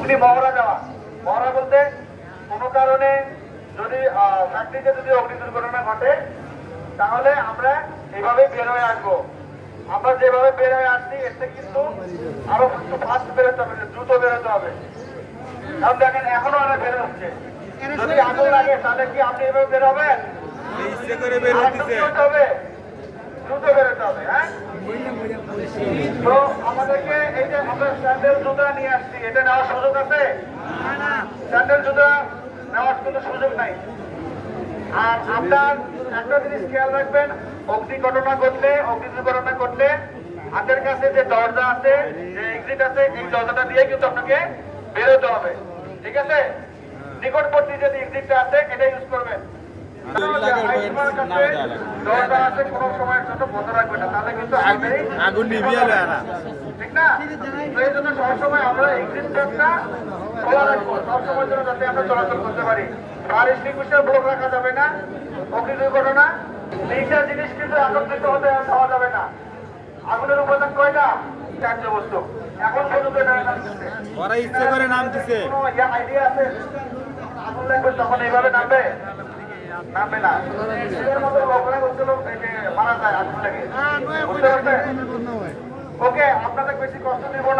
উনি মহড়া দেওয়া। মহড়া বলতে কোনো কারণে যদি ফ্যাক্টরিতে যদি অগ্নি দুর্ঘটনা ঘটে তাহলে আমরা এইভাবে বের হয়ে আসবো। আমরা যেভাবে বের হয়ে আসছি এর থেকে কিন্তু আরো একটু ফাস্ট বেরোতে হবে, দ্রুত বেরোতে হবে। কারণ দেখেন এখনো অনেক বের হচ্ছে। যদি আগুন লাগে তাহলে কি আপনি এভাবে বের হবেন? হবে দ্রুত বেরোতে হবে। হ্যাঁ, তো আমাদেরকে এই যে আমরা স্যান্ডেল জুতা নিয়ে আসছি, এটা নেওয়ার সুযোগ আছে? স্যান্ডেল জুতা নেওয়ার কোনো সুযোগ নাই। আর আপনার একটা জিনিস খেয়াল রাখবেন, অগ্নি দুর্ঘটনা ঘটলে হাতের কাছে যে দরজা আছে, যে এক্সিট আছে, এই দরজাটা দিয়ে কিন্তু আপনাকে বেরোতে হবে। ঠিক আছে? নিকটবর্তী যদি এক্সিটটা আছে এটা ইউজ করবেন। দরজা আছে কোনো সময়ের জন্য বন্ধ রাখবেন না, তাহলে কিন্তু আগুন নিভিয়ে লয় না। ঠিক না? তো এই জন্য সবসময় আমরা এক্সিট গেটটা খোলা রাখবো, সবসময় জন্য যাতে আমরা চলাচল করতে পারি। ফায়ার এক্সটিংগুইশার ব্লক রাখা যাবে না। অগ্নি দুর্ঘটনা তিনটা জিনিস কিন্তু একত্রিত হতে দেওয়া যাবে না। আগুনের উপাদান কয়টা? চারটে বস্তু। এখন পর্যন্ত ওরা ইচ্ছে করে নাম দিছে। কোনো আইডিয়া আছে আগুন লাগবে তখন এইভাবে নামবে না? এর মতো লোকরা মারা যায় আগুন লাগে। বুঝতে পারছেন? ওকে, আপনাদের বেশি কষ্ট নেব না।